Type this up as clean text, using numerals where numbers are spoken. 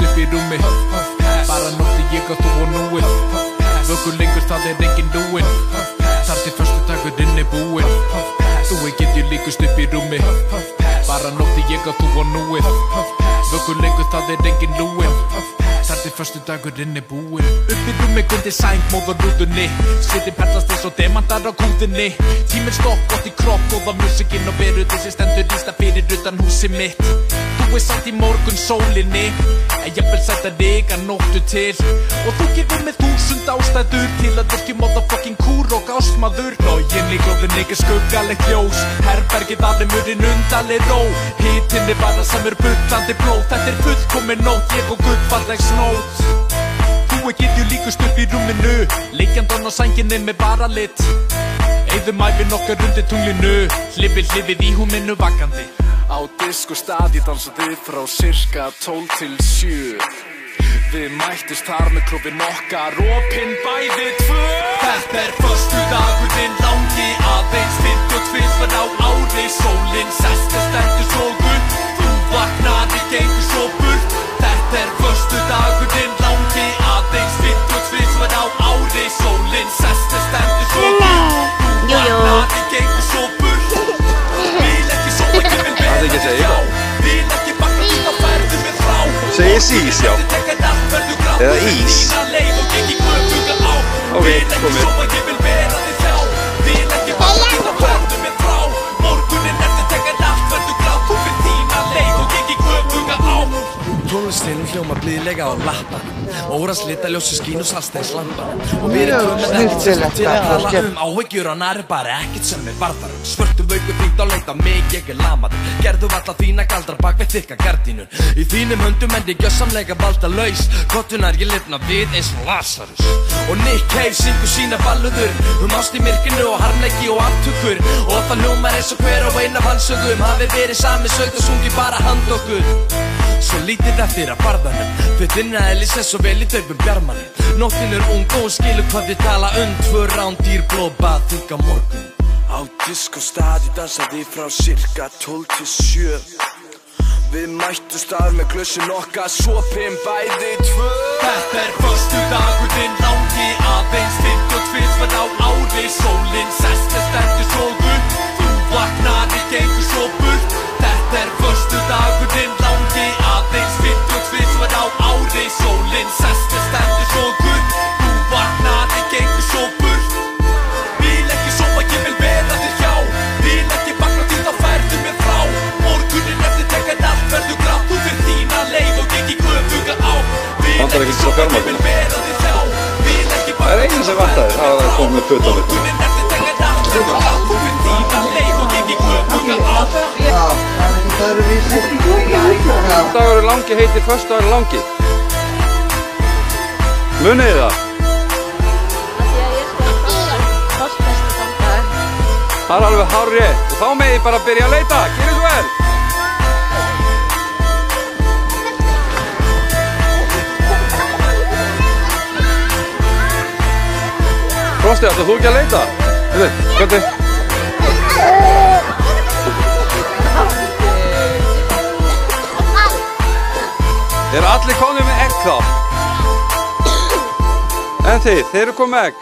líkust upp í rúmi. Bara nótti ég og þú og núið. Vöku lengur það engin núin. Þar til föstudagurinn búinn. Þú get ég líkust upp í rúmi. Bara nótti ég og þú og núið. Vöku lengur það engin núin. Þar til föstudagurinn búinn. Upp í rúmi gundi sæng móð á rúðunni. Slitin perlast eins og demantar á kúðunni. Tíminn stokk gott í kropp, góða músikinn og veru þessi stendur ísta fyrir utan húsi mitt. Þú satt í morgun sólinni, en jafnvel sætta þig að nóttu til. Og þú gefur með 1000 ástæður til að virki motherfucking kúr og ástmaður. Login í glóðin ekki skuggalegt ljós, herbergið alveg murinn undarleg ró. Hitinn bara samur bullandi blóð, þetta fullkomin nótt, ég og gullfalleg snót. Þú get ég líkust upp í rúminu, liggjandon á sænginni með bara lit. Eyðum ævin okkar undir tunglinu, hlifið í húminu vakandi. Á diskostadi dansaði frá cirka 12 til 7. Við mættust þar með klúbbinn okkar, opinn bæði tvö. Þetta föstudagurinn langi, aðeins 52 á ári. Sólin sest stendur svo gull, þú vaknaði gengur svo burt. Þetta föstudagurinn langi, aðeins 52 á ári. Sólin sest stendur svo gull, þú vaknaði gengur svo burt. Vil ekki sofa, ég vil vera þig hjá. Vil ekki bakka út á ferðu mér frá. Segir sís, já. Eða ís. Ok, komið. Tónlistinn hljóma blíðlega á lappanum. Órans litaljósi skín og saltsteins lampanum. Og við erum með þetta til að tala áhyggjur og nær bara ekkert sem varðarum. Svörtu vauku þýnt á leit á mig, ég lamaður. Gerðu alla þína galdrar bak við þykka gardínun. Í þínum höndum en ég gjössamlega valda laus. Kottunar ég lifna við eins og Lazarus. Og Nick Cave syngur sína balluður ást í myrkinu og harmleiki og aftökur. Og það hljómar eins og hver og ein af hans sögum hafi verið sami sögð og sungi bara handokkur. Svo lítið eftir að barðanum, þau þinna eðlis eins og vel í taupum bjarmanum. Nóttin ung og skilur hvað þið tala tvö rándýr blóbað þinga morgun. Á diskostadi dansaði frá cirka 12 til 7. Við mættust þar með glössin okkar, svopin bæði tvö. Þetta föstudagurinn langi, aðeins 52 á ári. Sólin sest stendur svo gull, þú vaknaði gengur svo burt. Þetta föstudagurinn langi, aðeins 52 á ári. Sólin sest stendur svo gull, þú vaknaði gengur svo burt. Vil ekki sofa, ég vil vera þig hjá. Vil ekki bakna til þá ferðu mér frá. Morgunin eftir tekan allt verður grátt. Þú fyrir þína leið og gengi göfuga á. Vil ekki sofa, ég vil vera þig hjá. Vil ekki bakna til þá ferðu mér frá. Morgunin eftir tekan allt verður grátt. Þú fyrir þína leið og gengi göfuga á. Föstudagur langi heitir föstudagur langi. Munið þið það? Það er alveg hárrétt og þá megið þið bara byrja að leita. Gjörið svo vel! Frosti, ætlar þú ekki að leita? Hvernig? Þeir eru allir komnir með egg þá. En þeir eru komið með egg.